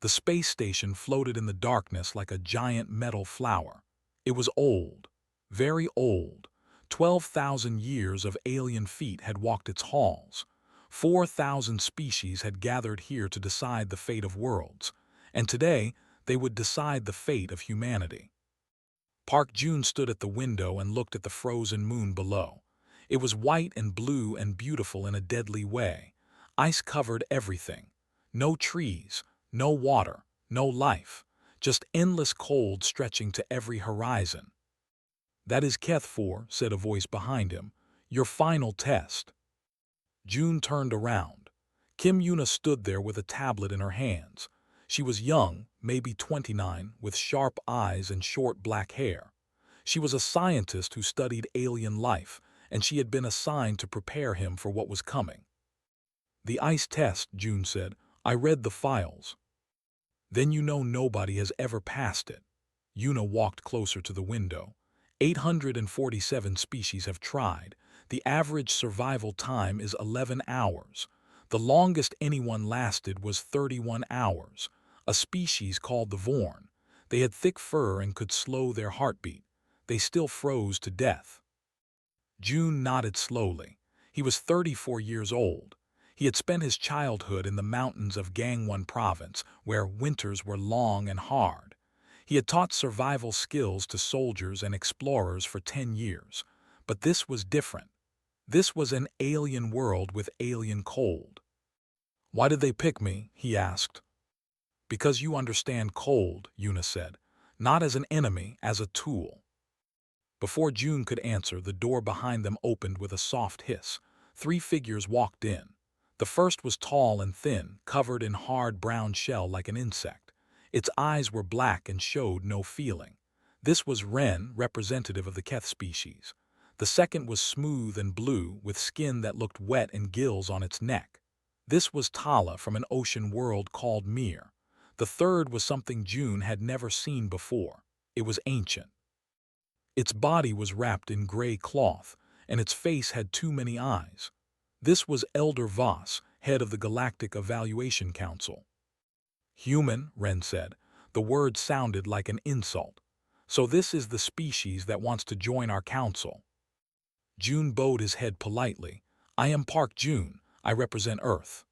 The space station floated in the darkness like a giant metal flower. It was old, very old. 12,000 years of alien feet had walked its halls. 4,000 species had gathered here to decide the fate of worlds, and today they would decide the fate of humanity. Park June stood at the window and looked at the frozen moon below. It was white and blue and beautiful in a deadly way. Ice covered everything. No trees, no water, no life, just endless cold stretching to every horizon. "That is Keth 4, said a voice behind him. "Your final test." June turned around. Kim Yuna stood there with a tablet in her hands. She was young, maybe 29, with sharp eyes and short black hair. She was a scientist who studied alien life, and she had been assigned to prepare him for what was coming. "The ice test," June said. "I read the files." "Then you know nobody has ever passed it." Yuna walked closer to the window. 847 species have tried. The average survival time is 11 hours. The longest anyone lasted was 31 hours. A species called the Vorn. They had thick fur and could slow their heartbeat. They still froze to death. June nodded slowly. He was 34 years old. He had spent his childhood in the mountains of Gangwon Province, where winters were long and hard. He had taught survival skills to soldiers and explorers for 10 years. But this was different. This was an alien world with alien cold. "Why did they pick me?" he asked. "Because you understand cold," Yuna said. "Not as an enemy, as a tool." Before June could answer, the door behind them opened with a soft hiss. 3 figures walked in. The first was tall and thin, covered in hard brown shell like an insect. Its eyes were black and showed no feeling. This was Ren, representative of the Keth species. The second was smooth and blue, with skin that looked wet and gills on its neck. This was Tala from an ocean world called Mir. The third was something June had never seen before. It was ancient. Its body was wrapped in gray cloth, and its face had too many eyes. This was Elder Voss, head of the Galactic Evaluation Council. "Human," Ren said. The word sounded like an insult. "So this is the species that wants to join our council." June bowed his head politely. "I am Park June. I represent Earth."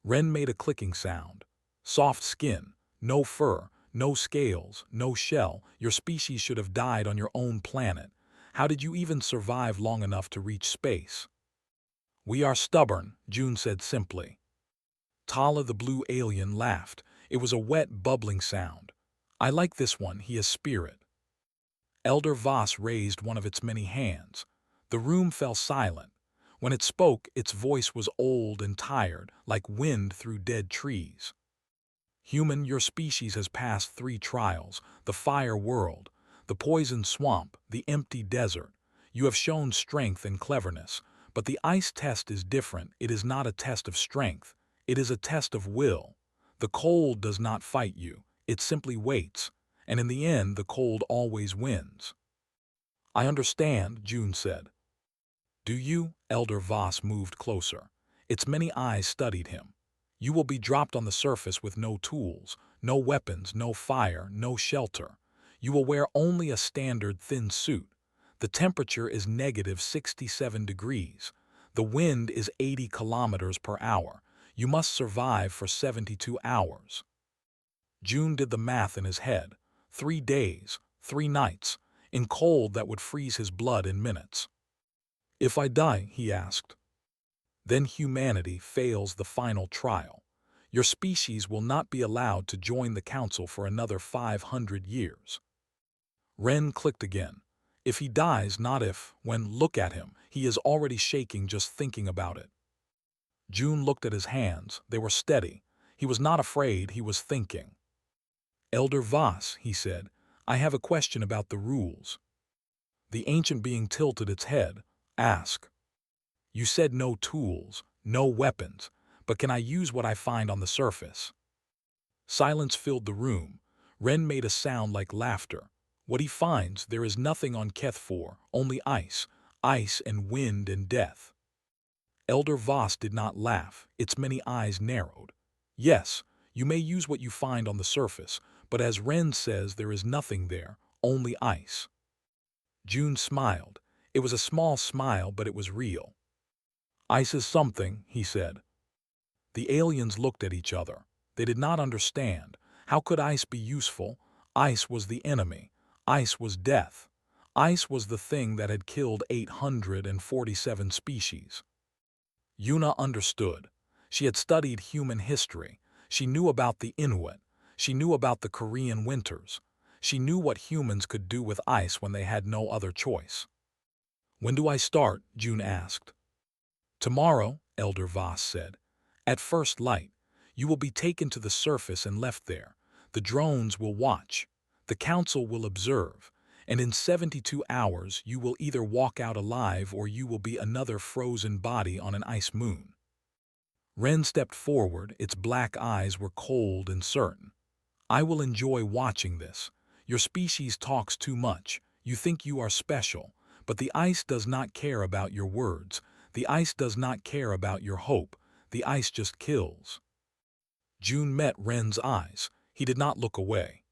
Ren made a clicking sound. "Soft skin, no fur, no scales, no shell. Your species should have died on your own planet. How did you even survive long enough to reach space?" "We are stubborn," June said simply. Tala the blue alien laughed. It was a wet, bubbling sound. "I like this one, he has spirit." Elder Voss raised one of its many hands. The room fell silent. When it spoke, its voice was old and tired, like wind through dead trees. "Human, your species has passed 3 trials: the fire world, the poison swamp, the empty desert. You have shown strength and cleverness, but the ice test is different. It is not a test of strength. It is a test of will. The cold does not fight you. It simply waits, and in the end the cold always wins." "I understand," June said. "Do you?" Elder Voss moved closer. Its many eyes studied him. "You will be dropped on the surface with no tools, no weapons, no fire, no shelter. You will wear only a standard thin suit. The temperature is -67 degrees. The wind is 80 kilometers per hour. You must survive for 72 hours." June did the math in his head. 3 days, 3 nights, in cold that would freeze his blood in minutes. "If I die," he asked. "Then humanity fails the final trial. Your species will not be allowed to join the council for another 500 years." Ren clicked again. "If he dies, not if, when, look at him, he is already shaking just thinking about it." June looked at his hands. They were steady. He was not afraid, he was thinking. "Elder Voss," he said, "I have a question about the rules." The ancient being tilted its head. "Ask." "You said no tools, no weapons, but can I use what I find on the surface?" Silence filled the room. Ren made a sound like laughter. "What he finds, there is nothing on Keth 4, only ice, ice and wind and death." Elder Voss did not laugh. Its many eyes narrowed. "Yes, You may use what you find on the surface, but as Ren says, there is nothing there, only ice. June smiled. It was a small smile, but it was real. Ice is something, he said. The aliens looked at each other. They did not understand. How could ice be useful? Ice was the enemy. Ice was death. Ice was the thing that had killed 847 species. Yuna understood. She had studied human history. She knew about the Inuit. She knew about the Korean winters. She knew what humans could do with ice when they had no other choice. When do I start? June asked. Tomorrow, Elder Voss said. At first light, you will be taken to the surface and left there. The drones will watch. The council will observe. And in 72 hours, you will either walk out alive or you will be another frozen body on an ice moon. Ren stepped forward. Its black eyes were cold and certain. I will enjoy watching this. Your species talks too much. You think you are special. But the ice does not care about your words. The ice does not care about your hope. The ice just kills. June met Ren's eyes. He did not look away.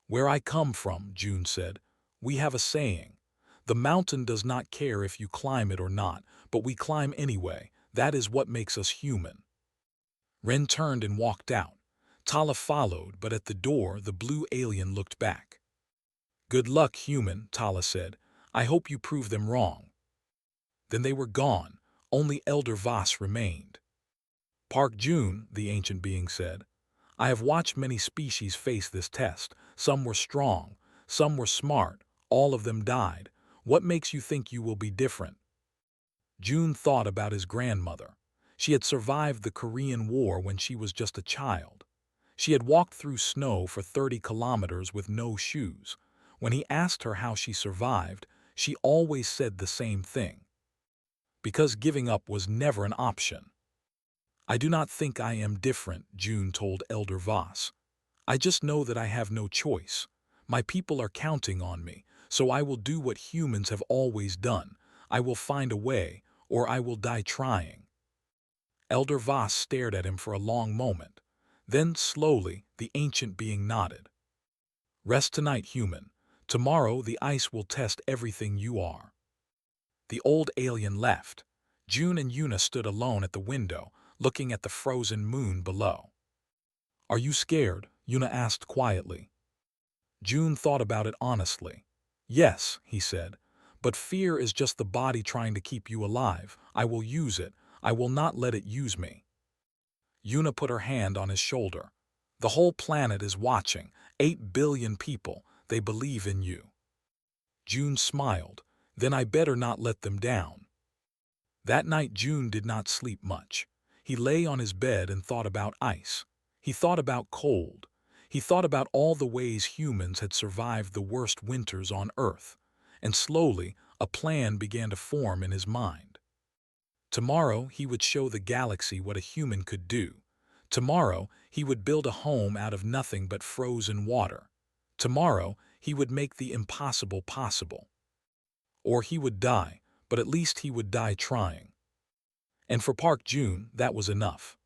Where I come from, June said, we have a saying. The mountain does not care if you climb it or not, but we climb anyway. That is what makes us human. Ren turned and walked out. Tala followed, but at the door the blue alien looked back. Good luck, human, Tala said. I hope you prove them wrong. Then they were gone. Only Elder Voss remained. Park June, the ancient being said. I have watched many species face this test. Some were strong, some were smart, all of them died. What makes you think you will be different? June thought about his grandmother. She had survived the Korean War when she was just a child. She had walked through snow for 30 kilometers with no shoes. When he asked her how she survived, she always said the same thing. Because giving up was never an option. I do not think I am different, June told Elder Voss. I just know that I have no choice. My people are counting on me, so I will do what humans have always done. I will find a way, or I will die trying. Elder Voss stared at him for a long moment. Then, slowly, the ancient being nodded. Rest tonight, human. Tomorrow the ice will test everything you are. The old alien left. June and Yuna stood alone at the window, looking at the frozen moon below. Are you scared? Yuna asked quietly. June thought about it honestly. Yes, he said, but fear is just the body trying to keep you alive. I will use it. I will not let it use me. Yuna put her hand on his shoulder. The whole planet is watching. 8 billion people. They believe in you. June smiled. Then I better not let them down. That night June did not sleep much. He lay on his bed and thought about ice. He thought about cold. He thought about all the ways humans had survived the worst winters on Earth. And slowly, a plan began to form in his mind. Tomorrow, he would show the galaxy what a human could do. Tomorrow, he would build a home out of nothing but frozen water. Tomorrow, he would make the impossible possible. Or he would die, but at least he would die trying. And for Park June, that was enough.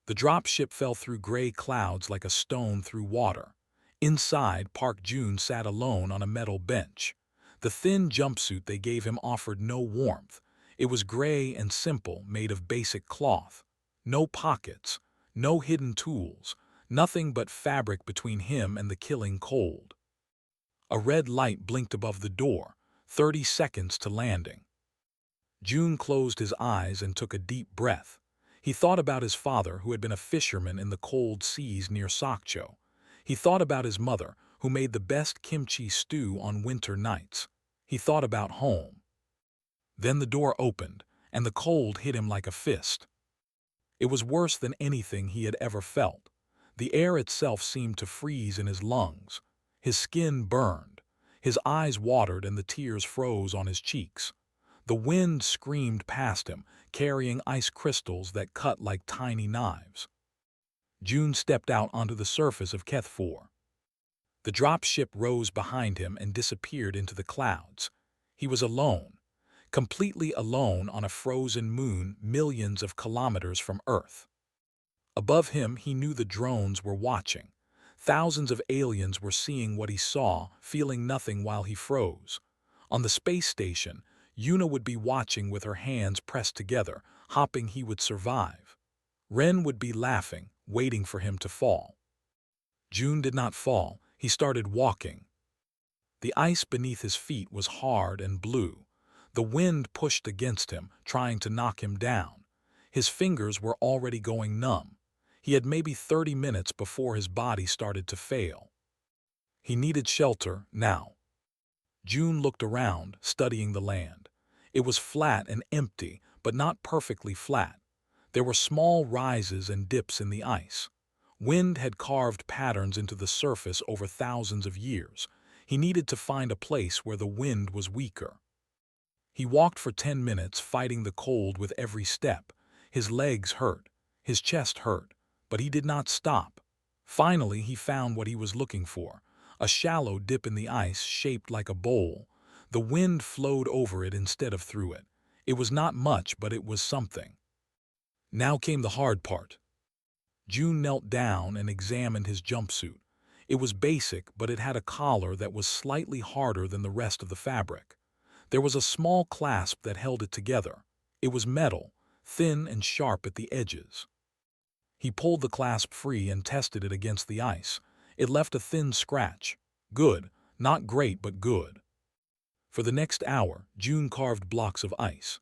The dropship fell through gray clouds like a stone through water. Inside, Park June sat alone on a metal bench. The thin jumpsuit they gave him offered no warmth. It was gray and simple, made of basic cloth. No pockets, no hidden tools, nothing but fabric between him and the killing cold. A red light blinked above the door, 30 seconds to landing. June closed his eyes and took a deep breath. He thought about his father, who had been a fisherman in the cold seas near Sokcho. He thought about his mother, who made the best kimchi stew on winter nights. He thought about home. Then the door opened, and the cold hit him like a fist. It was worse than anything he had ever felt. The air itself seemed to freeze in his lungs. His skin burned. His eyes watered and the tears froze on his cheeks. The wind screamed past him, carrying ice crystals that cut like tiny knives. June stepped out onto the surface of Keth 4. The dropship rose behind him and disappeared into the clouds. He was alone, completely alone on a frozen moon millions of kilometers from Earth. Above him, he knew the drones were watching. Thousands of aliens were seeing what he saw, feeling nothing while he froze. On the space station, Yuna would be watching with her hands pressed together, hoping he would survive. Ren would be laughing, waiting for him to fall. June did not fall. He started walking. The ice beneath his feet was hard and blue. The wind pushed against him, trying to knock him down. His fingers were already going numb. He had maybe 30 minutes before his body started to fail. He needed shelter now. June looked around, studying the land. It was flat and empty, but not perfectly flat. There were small rises and dips in the ice. Wind had carved patterns into the surface over thousands of years. He needed to find a place where the wind was weaker. He walked for 10 minutes, fighting the cold with every step. His legs hurt. His chest hurt. But he did not stop. Finally, he found what he was looking for, a shallow dip in the ice shaped like a bowl. The wind flowed over it instead of through it. It was not much, but it was something. Now came the hard part. June knelt down and examined his jumpsuit. It was basic, but it had a collar that was slightly harder than the rest of the fabric. There was a small clasp that held it together. It was metal, thin and sharp at the edges. He pulled the clasp free and tested it against the ice. It left a thin scratch. Good. Not great, but good. For the next hour, June carved blocks of ice.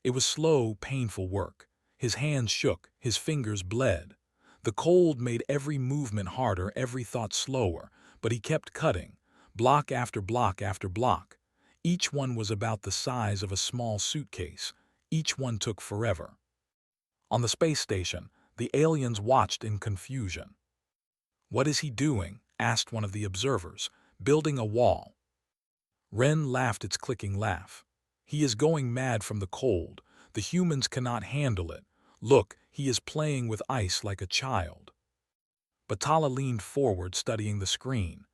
It was slow, painful work. His hands shook, his fingers bled. The cold made every movement harder, every thought slower, but he kept cutting, block after block after block. Each one was about the size of a small suitcase. Each one took forever. On the space station, the aliens watched in confusion. "What is he doing?" asked one of the observers. "Building a wall." Ren laughed its clicking laugh. "He is going mad from the cold. The humans cannot handle it. Look, he is playing with ice like a child." Batala leaned forward, studying the screen.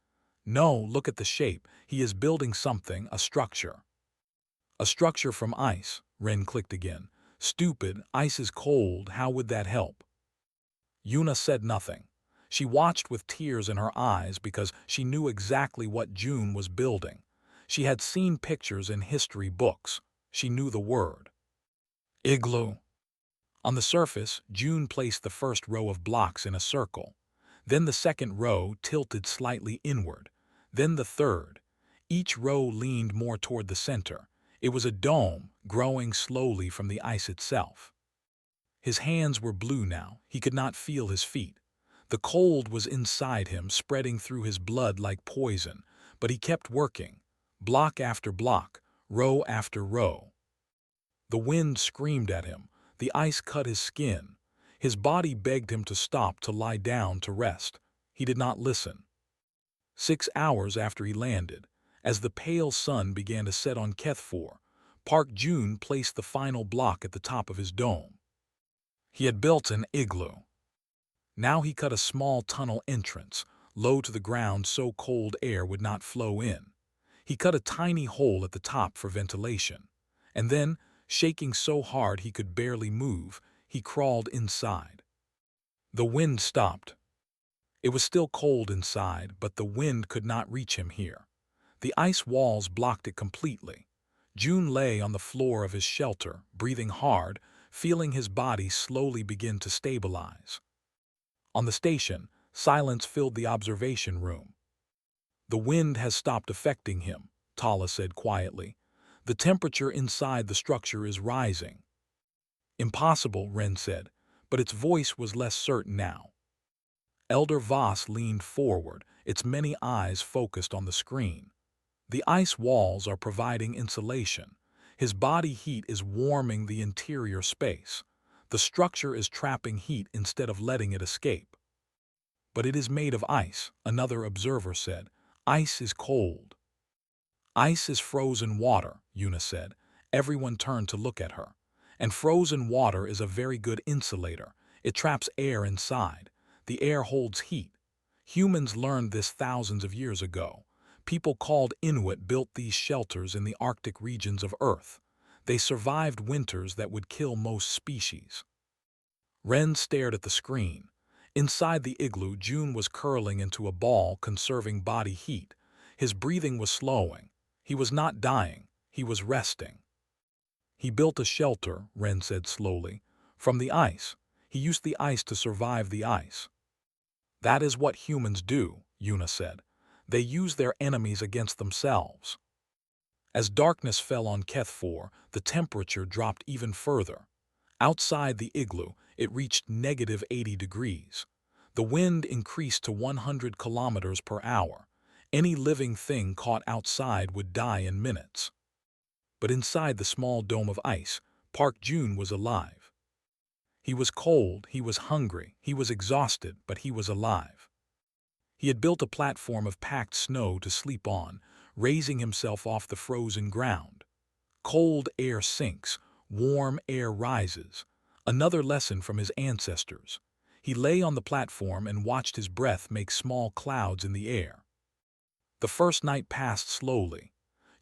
"No, look at the shape. He is building something, a structure." "A structure from ice," Ren clicked again. "Stupid, ice is cold, how would that help?" Yuna said nothing. She watched with tears in her eyes because she knew exactly what June was building. She had seen pictures in history books. She knew the word. Igloo. On the surface, June placed the first row of blocks in a circle. Then the second row tilted slightly inward. Then the third. Each row leaned more toward the center. It was a dome, growing slowly from the ice itself. His hands were blue now. He could not feel his feet. The cold was inside him, spreading through his blood like poison, but he kept working, block after block, row after row. The wind screamed at him. The ice cut his skin. His body begged him to stop, to lie down, to rest. He did not listen. 6 hours after he landed, as the pale sun began to set on Keth-4, Park June placed the final block at the top of his dome. He had built an igloo. Now he cut a small tunnel entrance, low to the ground so cold air would not flow in. He cut a tiny hole at the top for ventilation. And then, shaking so hard he could barely move, he crawled inside. The wind stopped. It was still cold inside, but the wind could not reach him here. The ice walls blocked it completely. June lay on the floor of his shelter, breathing hard, feeling his body slowly begin to stabilize. On the station, silence filled the observation room. "The wind has stopped affecting him," Tala said quietly. "The temperature inside the structure is rising." "Impossible," Ren said, but its voice was less certain now. Elder Voss leaned forward, its many eyes focused on the screen. "The ice walls are providing insulation. His body heat is warming the interior space. The structure is trapping heat instead of letting it escape." "But it is made of ice," another observer said. "Ice is cold." "Ice is frozen water," Yuna said. Everyone turned to look at her. "And frozen water is a very good insulator. It traps air inside. The air holds heat. Humans learned this thousands of years ago. People called Inuit built these shelters in the Arctic regions of Earth. They survived winters that would kill most species." Ren stared at the screen. Inside the igloo, June was curling into a ball, conserving body heat. His breathing was slowing. He was not dying. He was resting. He built a shelter, Ren said slowly, from the ice. He used the ice to survive the ice. That is what humans do, Yuna said. They use their enemies against themselves. As darkness fell on Keth 4, the temperature dropped even further. Outside the igloo, it reached -80 degrees. The wind increased to 100 kilometers per hour. Any living thing caught outside would die in minutes. But inside the small dome of ice, Park Jun was alive. He was cold, he was hungry, he was exhausted, but he was alive. He had built a platform of packed snow to sleep on, raising himself off the frozen ground. Cold air sinks, warm air rises. Another lesson from his ancestors. He lay on the platform and watched his breath make small clouds in the air. The first night passed slowly.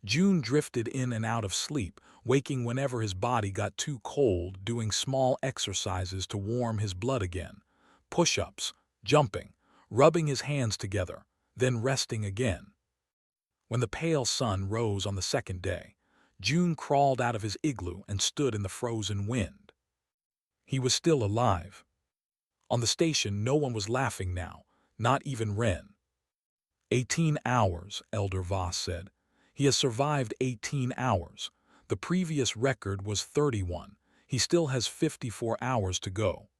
June drifted in and out of sleep, waking whenever his body got too cold, doing small exercises to warm his blood again. Push-ups, jumping, rubbing his hands together, then resting again. When the pale sun rose on the second day, June crawled out of his igloo and stood in the frozen wind. He was still alive. On the station, no one was laughing now, not even Ren. 18 hours, Elder Voss said. He has survived 18 hours. The previous record was 31. He still has 54 hours to go.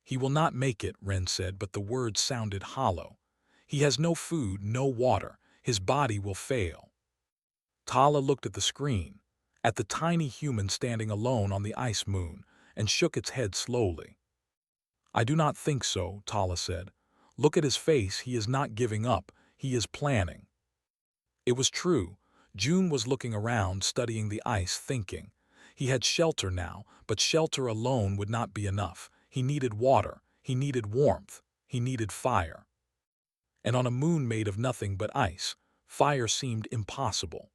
He will not make it, Ren said, but the words sounded hollow. He has no food, no water. His body will fail. Tala looked at the screen, at the tiny human standing alone on the ice moon, and shook its head slowly. I do not think so, Tala said. Look at his face, he is not giving up, he is planning. It was true. June was looking around, studying the ice, thinking. He had shelter now, but shelter alone would not be enough. He needed water, he needed warmth, he needed fire. And on a moon made of nothing but ice, fire seemed impossible.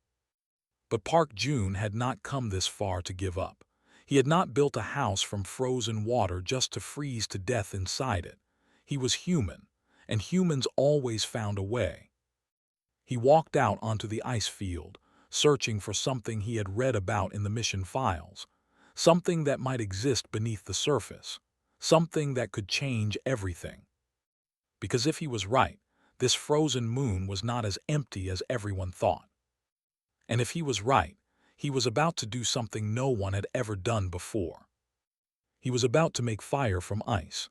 But Park Jun had not come this far to give up. He had not built a house from frozen water just to freeze to death inside it. He was human, and humans always found a way. He walked out onto the ice field, searching for something he had read about in the mission files, something that might exist beneath the surface, something that could change everything. Because if he was right, this frozen moon was not as empty as everyone thought. And if he was right, he was about to do something no one had ever done before. He was about to make fire from ice.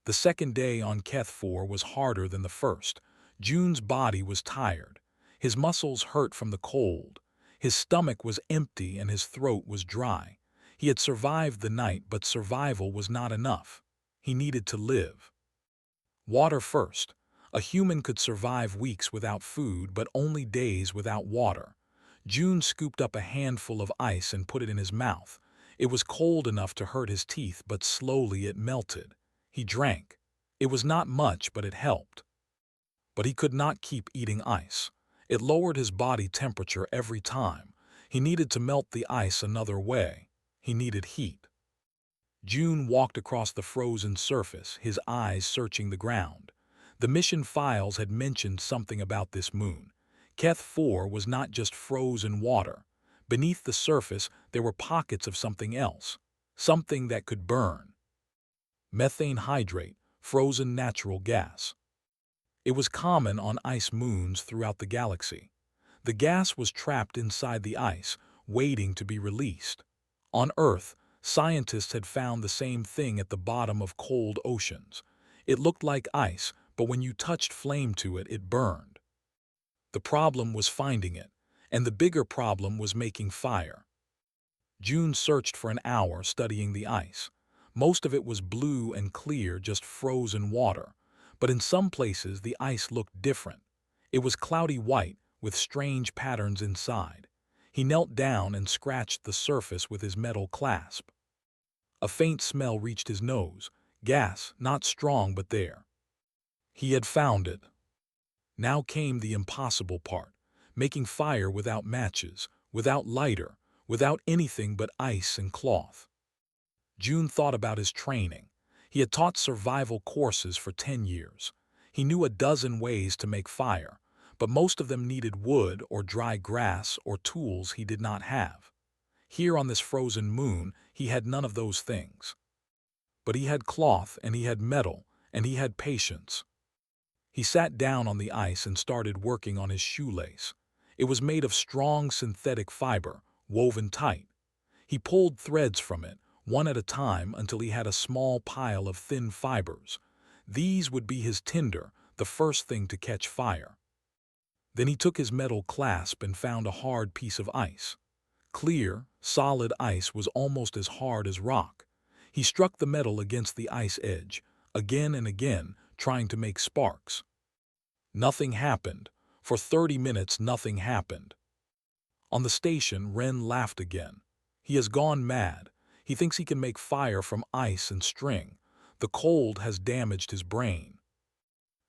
The second day on Keth 4 was harder than the first. June's body was tired. His muscles hurt from the cold. His stomach was empty and his throat was dry. He had survived the night, but survival was not enough. He needed to live. Water first. A human could survive weeks without food, but only days without water. June scooped up a handful of ice and put it in his mouth. It was cold enough to hurt his teeth, but slowly it melted. He drank. It was not much, but it helped. But he could not keep eating ice. It lowered his body temperature every time. He needed to melt the ice another way. He needed heat. June walked across the frozen surface, his eyes searching the ground. The mission files had mentioned something about this moon. Keth 4 was not just frozen water. Beneath the surface, there were pockets of something else, something that could burn. Methane hydrate, frozen natural gas. It was common on ice moons throughout the galaxy. The gas was trapped inside the ice, waiting to be released. On Earth, scientists had found the same thing at the bottom of cold oceans. It looked like ice, but when you touched flame to it, it burned. The problem was finding it, and the bigger problem was making fire. June searched for an hour studying the ice. Most of it was blue and clear, just frozen water. But in some places, the ice looked different. It was cloudy white, with strange patterns inside. He knelt down and scratched the surface with his metal clasp. A faint smell reached his nose. Gas, not strong, but there. He had found it. Now came the impossible part, making fire without matches, without lighter, without anything but ice and cloth. June thought about his training. He had taught survival courses for 10 years. He knew a dozen ways to make fire, but most of them needed wood or dry grass or tools he did not have. Here on this frozen moon, he had none of those things. But he had cloth, and he had metal, and he had patience. He sat down on the ice and started working on his shoelace. It was made of strong synthetic fiber, woven tight. He pulled threads from it, one at a time, until he had a small pile of thin fibers. These would be his tinder, the first thing to catch fire. Then he took his metal clasp and found a hard piece of ice. Clear, solid ice was almost as hard as rock. He struck the metal against the ice edge, again and again, trying to make sparks. Nothing happened. For 30 minutes, nothing happened. On the station, Ren laughed again. He has gone mad. He thinks he can make fire from ice and string. The cold has damaged his brain.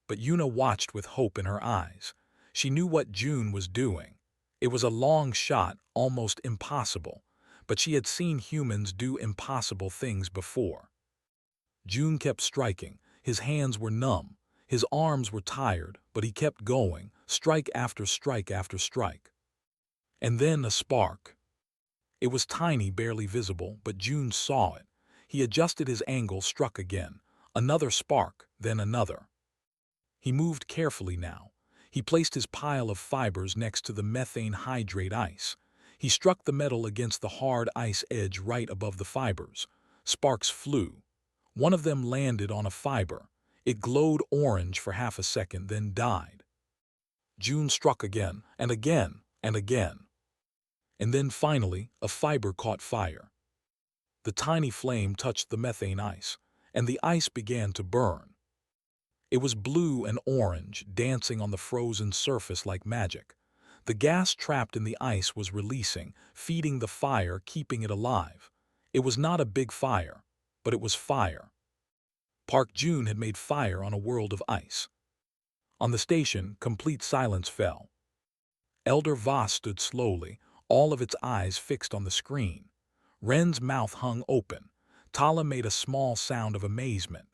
But Yuna watched with hope in her eyes. She knew what June was doing. It was a long shot, almost impossible, but she had seen humans do impossible things before. June kept striking. His hands were numb. His arms were tired, but he kept going, strike after strike after strike. And then a spark. It was tiny, barely visible, but June saw it. He adjusted his angle, struck again. Another spark, then another. He moved carefully now. He placed his pile of fibers next to the methane hydrate ice. He struck the metal against the hard ice edge right above the fibers. Sparks flew. One of them landed on a fiber. It glowed orange for half a second, then died. June struck again, and again, and again. And then finally, a fiber caught fire. The tiny flame touched the methane ice, and the ice began to burn. It was blue and orange, dancing on the frozen surface like magic. The gas trapped in the ice was releasing, feeding the fire, keeping it alive. It was not a big fire, but it was fire. Park June had made fire on a world of ice. On the station, complete silence fell. Elder Voss stood slowly, all of its eyes fixed on the screen. Ren's mouth hung open. Tala made a small sound of amazement.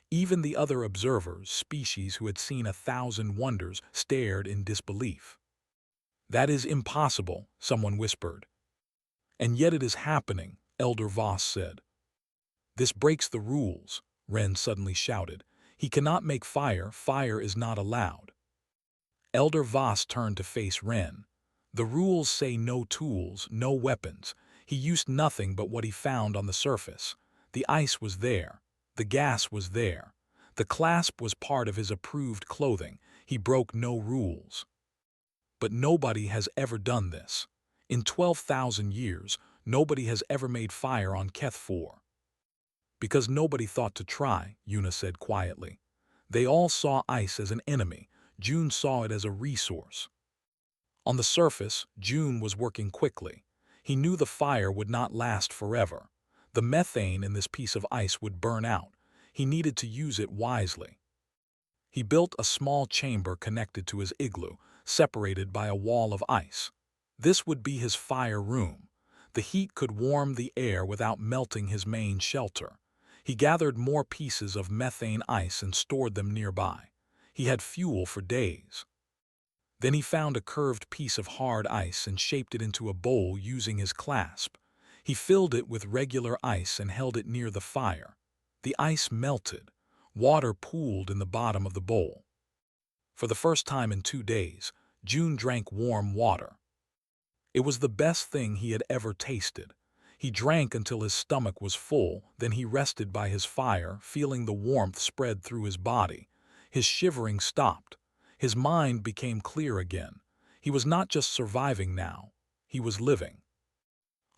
Even the other observers, species who had seen 1,000 wonders, stared in disbelief. "That is impossible," someone whispered. "And yet it is happening," Elder Voss said. "This breaks the rules," Ren suddenly shouted. "He cannot make fire. Fire is not allowed." Elder Voss turned to face Ren. "The rules say no tools, no weapons." He used nothing but what he found on the surface. The ice was there. The gas was there. The clasp was part of his approved clothing. He broke no rules. But nobody has ever done this. In 12,000 years, nobody has ever made fire on Keth 4. "Because nobody thought to try," Yuna said quietly. "They all saw ice as an enemy. June saw it as a resource." On the surface, June was working quickly. He knew the fire would not last forever. The methane in this piece of ice would burn out. He needed to use it wisely. He built a small chamber connected to his igloo, separated by a wall of ice. This would be his fire room. The heat could warm the air without melting his main shelter. He gathered more pieces of methane ice and stored them nearby. He had fuel for days. Then he found a curved piece of hard ice and shaped it into a bowl using his clasp. He filled it with regular ice and held it near the fire. The ice melted. Water pooled in the bottom of the bowl. For the first time in 2 days, June drank warm water. It was the best thing he had ever tasted. He drank until his stomach was full, then he rested by his fire, feeling the warmth spread through his body. His shivering stopped. His mind became clear again. He was not just surviving now, he was living.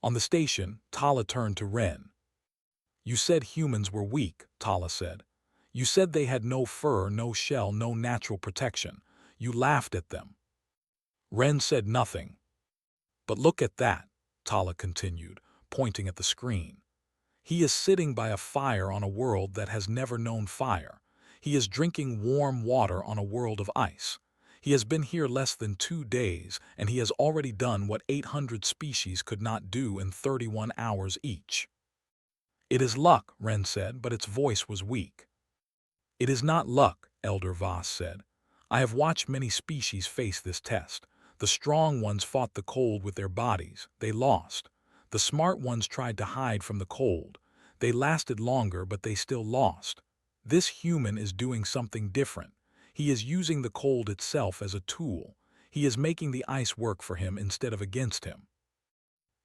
On the station, Tala turned to Ren. "You said humans were weak," Tala said. "You said they had no fur, no shell, no natural protection. You laughed at them." Ren said nothing. "But look at that," Tala continued, pointing at the screen. "He is sitting by a fire on a world that has never known fire. He is drinking warm water on a world of ice. He has been here less than 2 days, and he has already done what 800 species could not do in 31 hours each." It is luck, Ren said, but its voice was weak. It is not luck, Elder Voss said. I have watched many species face this test. The strong ones fought the cold with their bodies. They lost. The smart ones tried to hide from the cold. They lasted longer, but they still lost. This human is doing something different. He is using the cold itself as a tool. He is making the ice work for him instead of against him.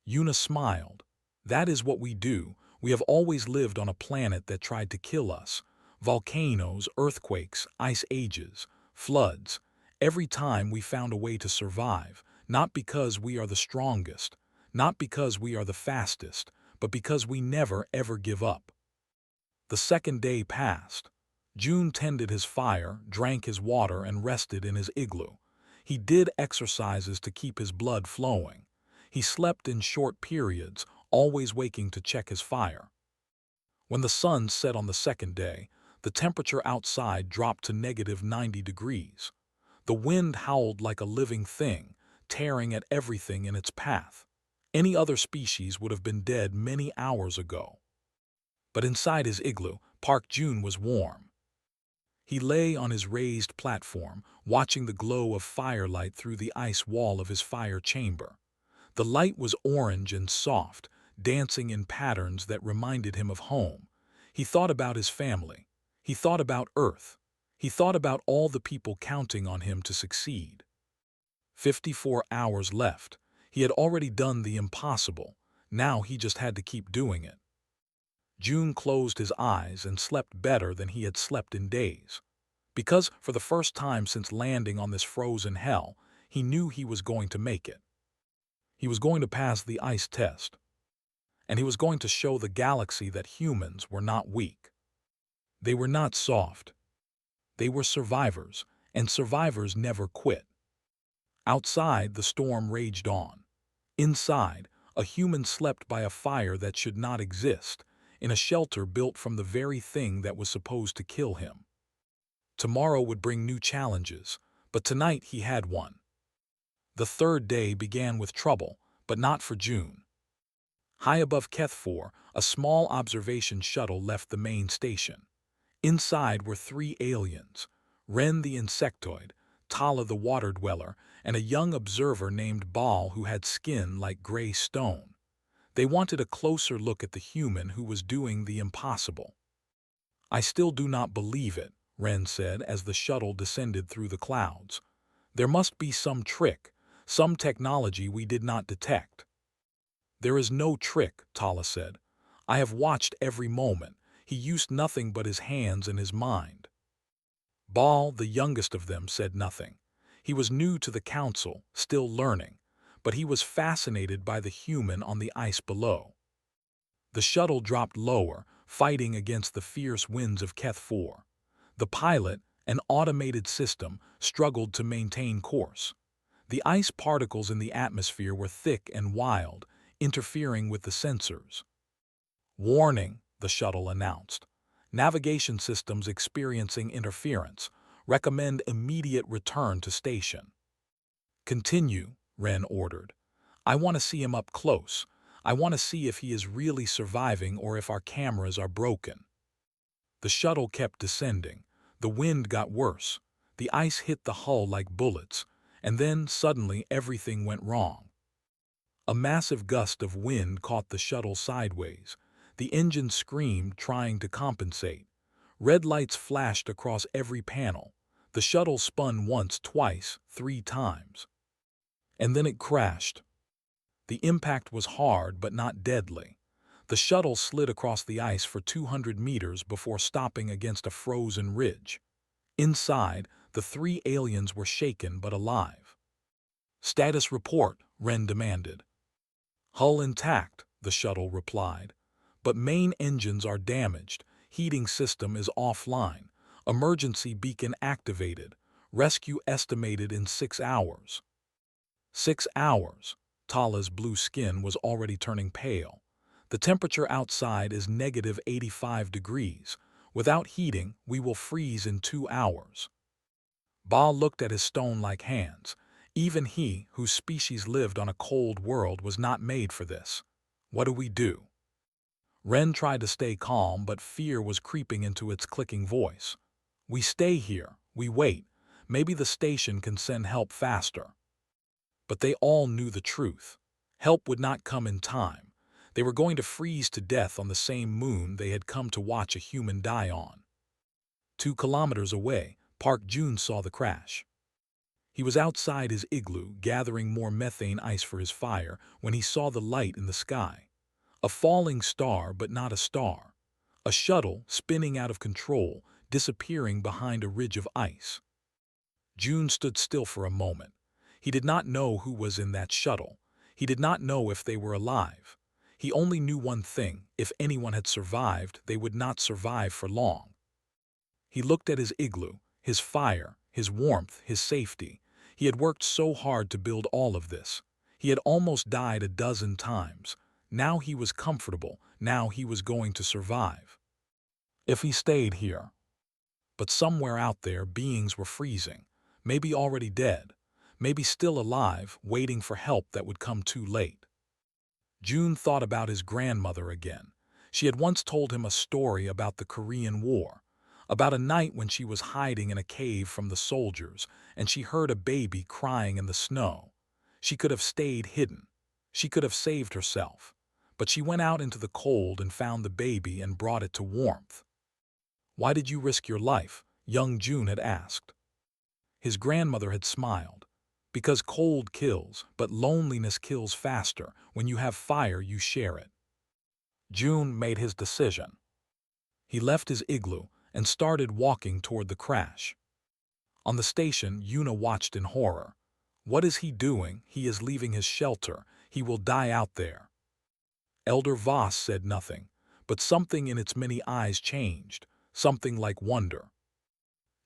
Yuna smiled. That is what we do. We have always lived on a planet that tried to kill us. Volcanoes, earthquakes, ice ages, floods. Every time we found a way to survive, not because we are the strongest, not because we are the fastest, but because we never ever give up. The second day passed. June tended his fire, drank his water, and rested in his igloo. He did exercises to keep his blood flowing. He slept in short periods, always waking to check his fire. When the sun set on the second day, the temperature outside dropped to -90 degrees. The wind howled like a living thing, tearing at everything in its path. Any other species would have been dead many hours ago. But inside his igloo, Park June was warm. He lay on his raised platform, watching the glow of firelight through the ice wall of his fire chamber. The light was orange and soft, dancing in patterns that reminded him of home. He thought about his family. He thought about Earth. He thought about all the people counting on him to succeed. 54 hours left. He had already done the impossible. Now he just had to keep doing it. June closed his eyes and slept better than he had slept in days. Because, for the first time since landing on this frozen hell, he knew he was going to make it. He was going to pass the ice test. And he was going to show the galaxy that humans were not weak. They were not soft. They were survivors, and survivors never quit. Outside, the storm raged on. Inside, a human slept by a fire that should not exist, in a shelter built from the very thing that was supposed to kill him. Tomorrow would bring new challenges, but tonight he had one. The third day began with trouble, but not for June. High above Keth-4, a small observation shuttle left the main station. Inside were 3 aliens, Ren the insectoid, Tala the water dweller, and a young observer named Baal who had skin like gray stone. They wanted a closer look at the human who was doing the impossible. I still do not believe it, Ren said as the shuttle descended through the clouds. There must be some trick, some technology we did not detect. There is no trick, Tala said. I have watched every moment. He used nothing but his hands and his mind. Baal, the youngest of them, said nothing. He was new to the council, still learning, but he was fascinated by the human on the ice below. The shuttle dropped lower, fighting against the fierce winds of Keth-4. The pilot, an automated system, struggled to maintain course. The ice particles in the atmosphere were thick and wild, interfering with the sensors. Warning, the shuttle announced. Navigation systems experiencing interference. Recommend immediate return to station. Continue, Ren ordered. I want to see him up close. I want to see if he is really surviving or if our cameras are broken. The shuttle kept descending. The wind got worse. The ice hit the hull like bullets, and then suddenly everything went wrong. A massive gust of wind caught the shuttle sideways. The engine screamed, trying to compensate. Red lights flashed across every panel. The shuttle spun once, twice, 3 times. And then it crashed. The impact was hard but not deadly. The shuttle slid across the ice for 200 meters before stopping against a frozen ridge. Inside, the 3 aliens were shaken but alive. Status report, Ren demanded. Hull intact, the shuttle replied. But main engines are damaged. Heating system is offline. Emergency beacon activated. Rescue estimated in 6 hours. 6 hours. Tala's blue skin was already turning pale. The temperature outside is -85 degrees. Without heating, we will freeze in 2 hours. Ba looked at his stone-like hands. Even he, whose species lived on a cold world, was not made for this. What do we do? Ren tried to stay calm, but fear was creeping into its clicking voice. We stay here, we wait. Maybe the station can send help faster. But they all knew the truth. Help would not come in time. They were going to freeze to death on the same moon they had come to watch a human die on. 2 kilometers away, Park Jun saw the crash. He was outside his igloo, gathering more methane ice for his fire, when he saw the light in the sky. A falling star, but not a star. A shuttle spinning out of control, disappearing behind a ridge of ice. Jun stood still for a moment. He did not know who was in that shuttle. He did not know if they were alive. He only knew one thing: if anyone had survived, they would not survive for long. He looked at his igloo, his fire, his warmth, his safety. He had worked so hard to build all of this. He had almost died a dozen times. Now he was comfortable. Now he was going to survive. If he stayed here. But somewhere out there, beings were freezing. Maybe already dead. Maybe still alive, waiting for help that would come too late. Jun thought about his grandmother again. She had once told him a story about the Korean War, about a night when she was hiding in a cave from the soldiers, and she heard a baby crying in the snow. She could have stayed hidden. She could have saved herself. But she went out into the cold and found the baby and brought it to warmth. "Why did you risk your life?" young Jun had asked. His grandmother had smiled. "Because cold kills, but loneliness kills faster. When you have fire, you share it." Jun made his decision. He left his igloo and started walking toward the crash. On the station, Yuna watched in horror. What is he doing? He is leaving his shelter. He will die out there. Elder Voss said nothing, but something in its many eyes changed, something like wonder.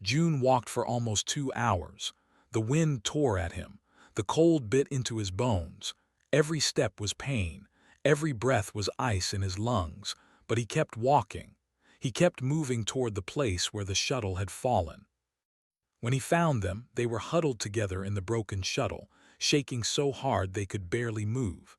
Jun walked for almost 2 hours. The wind tore at him. The cold bit into his bones. Every step was pain. Every breath was ice in his lungs. But he kept walking. He kept moving toward the place where the shuttle had fallen. When he found them, they were huddled together in the broken shuttle, shaking so hard they could barely move.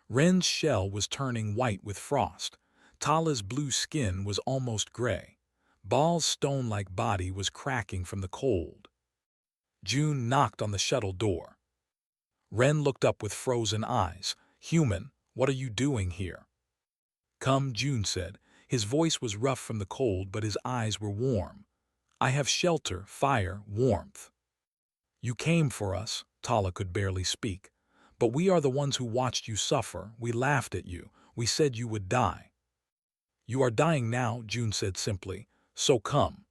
Ren's shell was turning white with frost. Tala's blue skin was almost gray. Baal's stone-like body was cracking from the cold. Jun knocked on the shuttle door. Ren looked up with frozen eyes. "Human, what are you doing here?" "Come," Jun said. His voice was rough from the cold, but his eyes were warm. "I have shelter, fire, warmth." "You came for us," Tala could barely speak. "But we are the ones who watched you suffer. We laughed at you. We said you would die." "You are dying now," Jun said simply. "So come."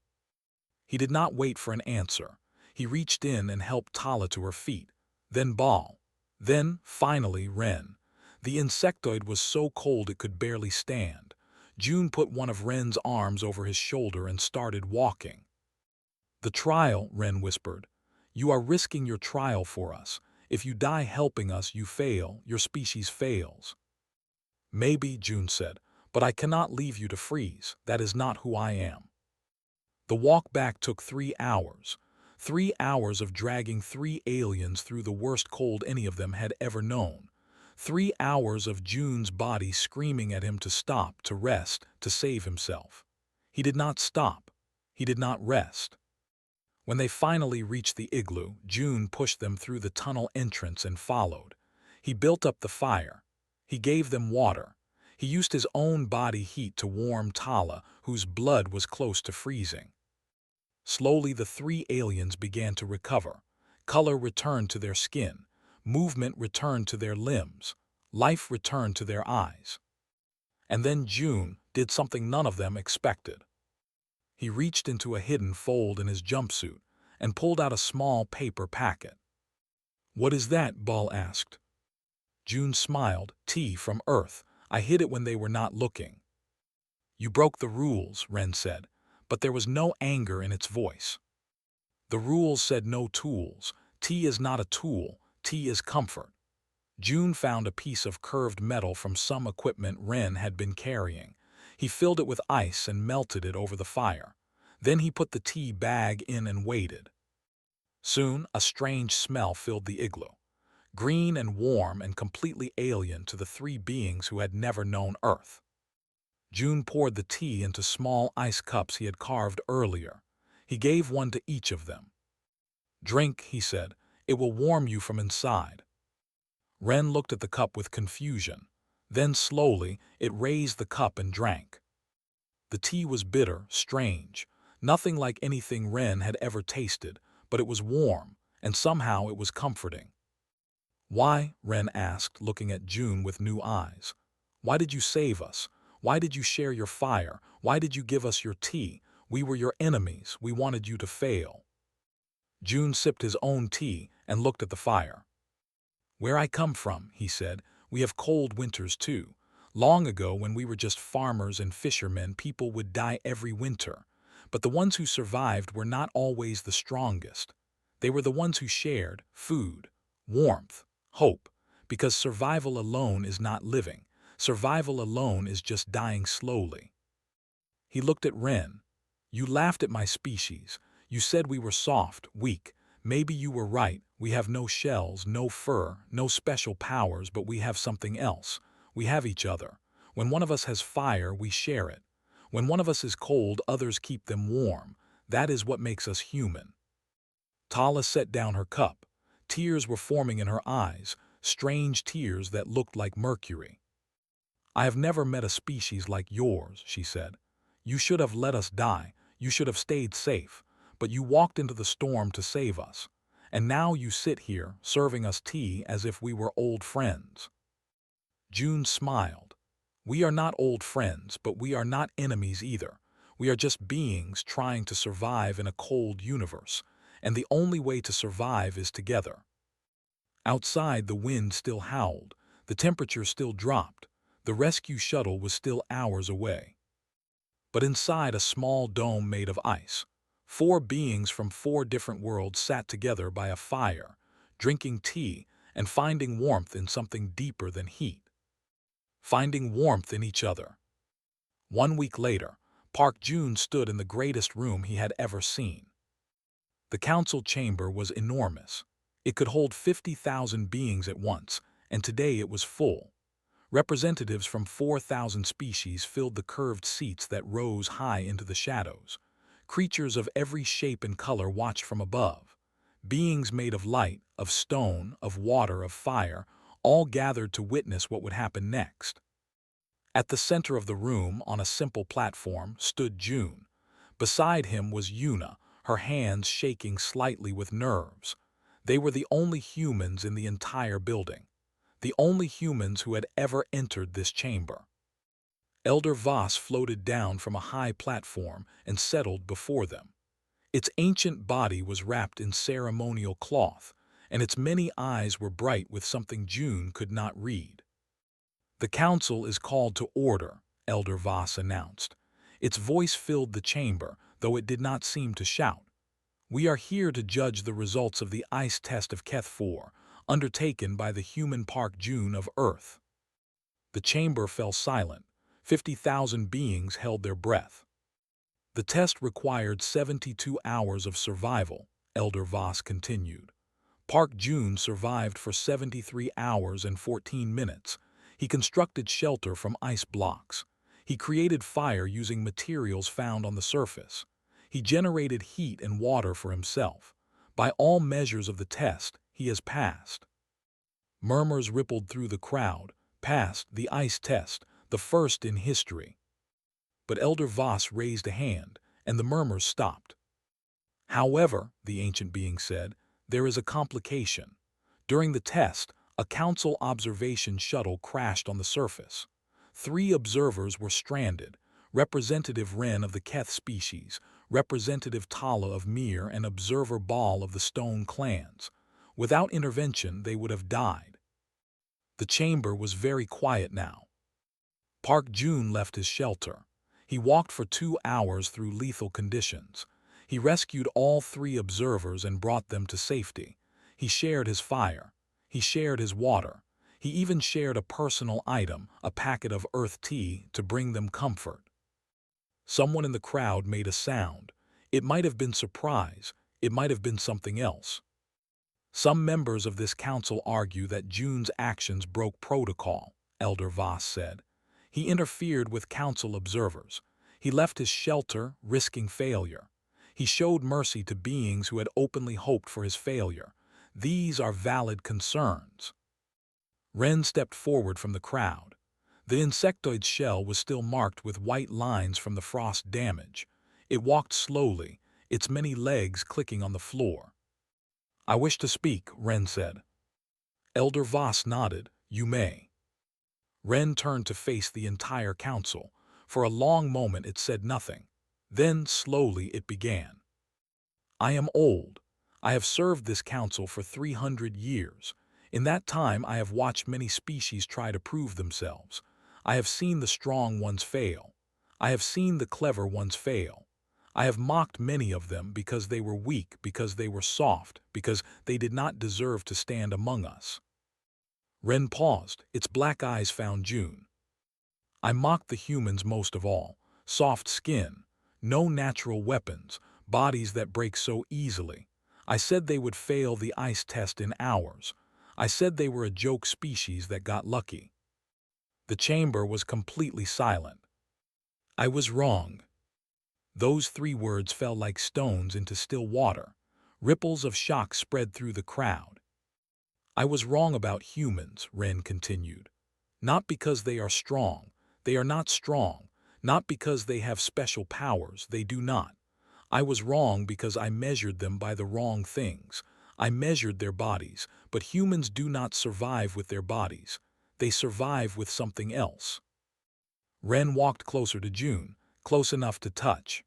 He did not wait for an answer. He reached in and helped Tala to her feet. Then Baal. Then, finally, Ren. The insectoid was so cold it could barely stand. Jun put one of Ren's arms over his shoulder and started walking. "The trial," Ren whispered. "You are risking your trial for us. If you die helping us, you fail. Your species fails." "Maybe," Jun said, "but I cannot leave you to freeze. That is not who I am." The walk back took 3 hours. 3 hours of dragging 3 aliens through the worst cold any of them had ever known. 3 hours of Jun's body screaming at him to stop, to rest, to save himself. He did not stop. He did not rest. When they finally reached the igloo, Jun pushed them through the tunnel entrance and followed. He built up the fire. He gave them water. He used his own body heat to warm Tala, whose blood was close to freezing. Slowly the 3 aliens began to recover. Color returned to their skin. Movement returned to their limbs. Life returned to their eyes. And then Jun did something none of them expected. He reached into a hidden fold in his jumpsuit and pulled out a small paper packet. "What is that?" Baal asked. Jun smiled. "Tea from Earth. I hid it when they were not looking." "You broke the rules," Ren said, but there was no anger in its voice. "The rules said no tools. Tea is not a tool. Tea is comfort." Jun found a piece of curved metal from some equipment Ren had been carrying. He filled it with ice and melted it over the fire. Then he put the tea bag in and waited. Soon, a strange smell filled the igloo. Green and warm and completely alien to the 3 beings who had never known Earth. June poured the tea into small ice cups he had carved earlier. He gave one to each of them. "Drink," he said. "It will warm you from inside." Ren looked at the cup with confusion. Then slowly, it raised the cup and drank. The tea was bitter, strange, nothing like anything Ren had ever tasted, but it was warm, and somehow it was comforting. "Why?" Ren asked, looking at June with new eyes. "Why did you save us? Why did you share your fire? Why did you give us your tea? We were your enemies. We wanted you to fail." June sipped his own tea and looked at the fire. "Where I come from," he said, "we have cold winters too. Long ago, when we were just farmers and fishermen, people would die every winter. But the ones who survived were not always the strongest. They were the ones who shared food, warmth, hope, because survival alone is not living. Survival alone is just dying slowly." He looked at Ren. "You laughed at my species. You said we were soft, weak. Maybe you were right. We have no shells, no fur, no special powers, but we have something else. We have each other. When one of us has fire, we share it. When one of us is cold, others keep them warm. That is what makes us human." Tala set down her cup. Tears were forming in her eyes, strange tears that looked like mercury. "I have never met a species like yours," she said. "You should have let us die. You should have stayed safe. But you walked into the storm to save us. And now you sit here, serving us tea as if we were old friends." June smiled. "We are not old friends, but we are not enemies either. We are just beings trying to survive in a cold universe, and the only way to survive is together." Outside, the wind still howled. The temperature still dropped. The rescue shuttle was still hours away. But inside a small dome made of ice, 4 beings from 4 different worlds sat together by a fire, drinking tea and finding warmth in something deeper than heat. Finding warmth in each other. 1 week later, Park Jun stood in the greatest room he had ever seen. The council chamber was enormous. It could hold 50,000 beings at once, and today it was full. Representatives from 4,000 species filled the curved seats that rose high into the shadows. Creatures of every shape and color watched from above. Beings made of light, of stone, of water, of fire, all gathered to witness what would happen next. At the center of the room, on a simple platform, stood June. Beside him was Yuna, her hands shaking slightly with nerves. They were the only humans in the entire building. The only humans who had ever entered this chamber. Elder Voss floated down from a high platform and settled before them. Its ancient body was wrapped in ceremonial cloth, and its many eyes were bright with something June could not read. "The council is called to order," Elder Voss announced. Its voice filled the chamber, though it did not seem to shout. "We are here to judge the results of the ice test of Keth 4, undertaken by the human Park Jun of Earth." The chamber fell silent. 50,000 beings held their breath. "The test required 72 hours of survival," Elder Voss continued. "Park Jun survived for 73 hours and 14 minutes. He constructed shelter from ice blocks. He created fire using materials found on the surface. He generated heat and water for himself. By all measures of the test, he has passed." Murmurs rippled through the crowd. "Passed the ice test, the first in history." But Elder Voss raised a hand, and the murmurs stopped. "However," the ancient being said, "there is a complication. During the test, a council observation shuttle crashed on the surface. 3 observers were stranded: Representative Ren of the Keth species, Representative Tala of Mir, and Observer Ball of the Stone clans. Without intervention, they would have died." The chamber was very quiet now. Park Jun left his shelter. He walked for 2 hours through lethal conditions. He rescued all 3 observers and brought them to safety. He shared his fire. He shared his water. He even shared a personal item, a packet of earth tea, to bring them comfort. Someone in the crowd made a sound. It might have been surprise. It might have been something else. "Some members of this council argue that Jun's actions broke protocol," Elder Voss said. He interfered with council observers. He left his shelter, risking failure. He showed mercy to beings who had openly hoped for his failure. These are valid concerns. Ren stepped forward from the crowd. The insectoid shell was still marked with white lines from the frost damage. It walked slowly, its many legs clicking on the floor. "I wish to speak," Ren said. Elder Voss nodded. "You may." Ren turned to face the entire council. For a long moment it said nothing. Then, slowly, it began. "I am old. I have served this council for 300 years. In that time I have watched many species try to prove themselves. I have seen the strong ones fail. I have seen the clever ones fail. I have mocked many of them because they were weak, because they were soft, because they did not deserve to stand among us." Ren paused. Its black eyes found June. "I mocked the humans most of all. Soft skin, no natural weapons, bodies that break so easily. I said they would fail the ice test in hours. I said they were a joke species that got lucky." The chamber was completely silent. "I was wrong." Those 3 words fell like stones into still water. Ripples of shock spread through the crowd. "I was wrong about humans," Ren continued. "Not because they are strong. They are not strong. Not because they have special powers. They do not. I was wrong because I measured them by the wrong things. I measured their bodies, but humans do not survive with their bodies. They survive with something else." Ren walked closer to June, close enough to touch.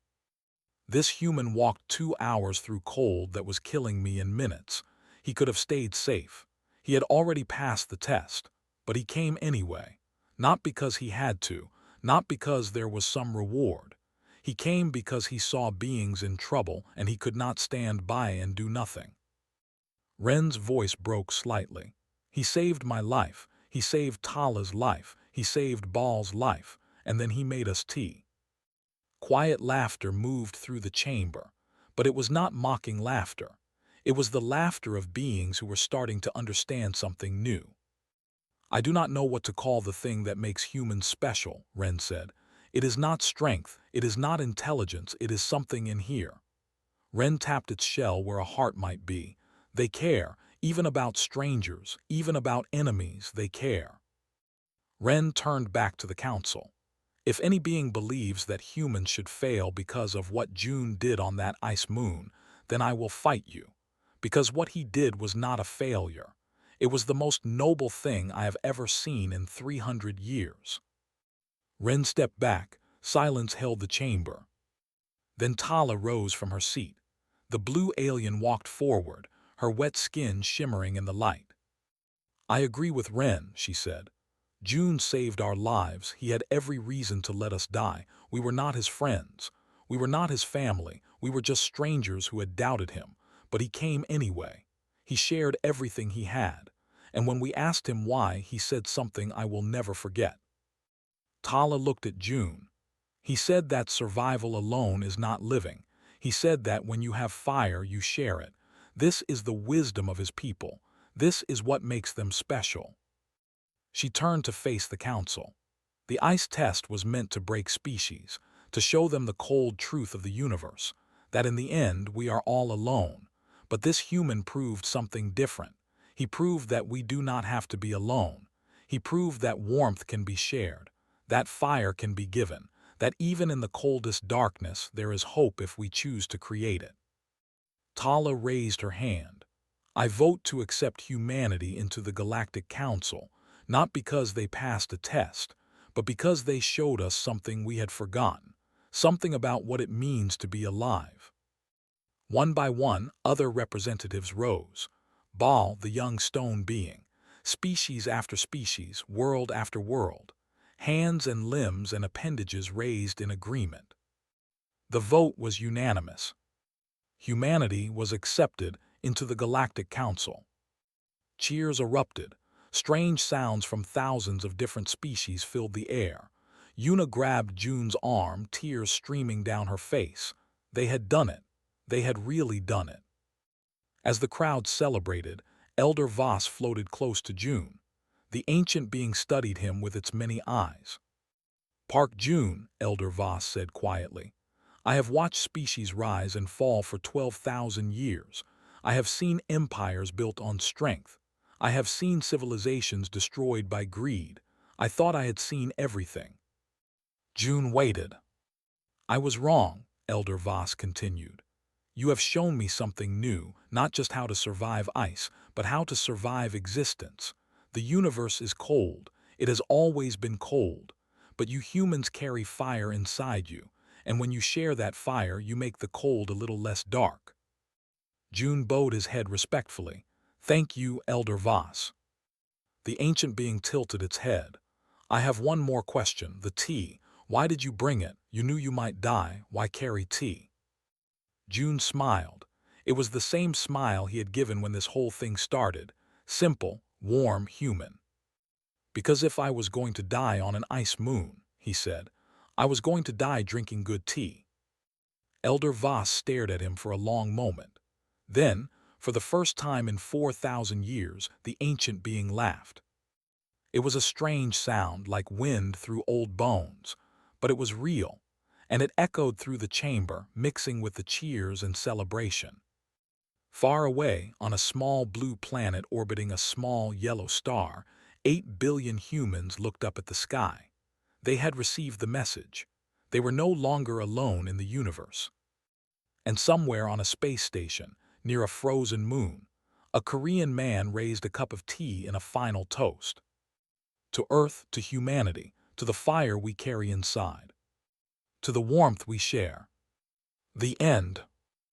"This human walked 2 hours through cold that was killing me in minutes. He could have stayed safe. He had already passed the test, but he came anyway. Not because he had to, not because there was some reward. He came because he saw beings in trouble and he could not stand by and do nothing." Ren's voice broke slightly. "He saved my life. He saved Tala's life. He saved Baal's life. And then he made us tea." Quiet laughter moved through the chamber, but it was not mocking laughter. It was the laughter of beings who were starting to understand something new. "I do not know what to call the thing that makes humans special," Ren said. "It is not strength, it is not intelligence, it is something in here." Ren tapped its shell where a heart might be. "They care, even about strangers, even about enemies, they care." Ren turned back to the council. "If any being believes that humans should fail because of what June did on that ice moon, then I will fight you. Because what he did was not a failure. It was the most noble thing I have ever seen in 300 years." Ren stepped back. Silence held the chamber. Then Tala rose from her seat. The blue alien walked forward, her wet skin shimmering in the light. "I agree with Ren," she said. "June saved our lives. He had every reason to let us die. We were not his friends. We were not his family. We were just strangers who had doubted him. But he came anyway. He shared everything he had. And when we asked him why, he said something I will never forget." Tala looked at June. "He said that survival alone is not living. He said that when you have fire, you share it. This is the wisdom of his people. This is what makes them special." She turned to face the council. The ice test was meant to break species, to show them the cold truth of the universe, that in the end we are all alone. But this human proved something different. He proved that we do not have to be alone. He proved that warmth can be shared, that fire can be given, that even in the coldest darkness there is hope if we choose to create it. Tala raised her hand. "I vote to accept humanity into the Galactic Council, not because they passed a test, but because they showed us something we had forgotten, something about what it means to be alive." One by one, other representatives rose. Baal, the young stone being, species after species, world after world, hands and limbs and appendages raised in agreement. The vote was unanimous. Humanity was accepted into the Galactic Council. Cheers erupted. Strange sounds from thousands of different species filled the air. Yuna grabbed June's arm, tears streaming down her face. They had done it. They had really done it. As the crowd celebrated, Elder Voss floated close to June. The ancient being studied him with its many eyes. Park June, Elder Voss said quietly. I have watched species rise and fall for 12,000 years. I have seen empires built on strength. I have seen civilizations destroyed by greed. I thought I had seen everything. June waited. I was wrong, Elder Voss continued. You have shown me something new, not just how to survive ice, but how to survive existence. The universe is cold. It has always been cold. But you humans carry fire inside you, and when you share that fire, you make the cold a little less dark. June bowed his head respectfully. Thank you, Elder Voss. The ancient being tilted its head. I have one more question. The tea. Why did you bring it? You knew you might die. Why carry tea? June smiled. It was the same smile he had given when this whole thing started. Simple, warm, human. Because if I was going to die on an ice moon, he said, I was going to die drinking good tea. Elder Voss stared at him for a long moment. Then, for the first time in 4,000 years, the ancient being laughed. It was a strange sound, like wind through old bones, but it was real, and it echoed through the chamber, mixing with the cheers and celebration. Far away, on a small blue planet orbiting a small yellow star, 8 billion humans looked up at the sky. They had received the message. They were no longer alone in the universe. And somewhere on a space station, near a frozen moon, a Korean man raised a cup of tea in a final toast. To Earth, to humanity, to the fire we carry inside, to the warmth we share. The end.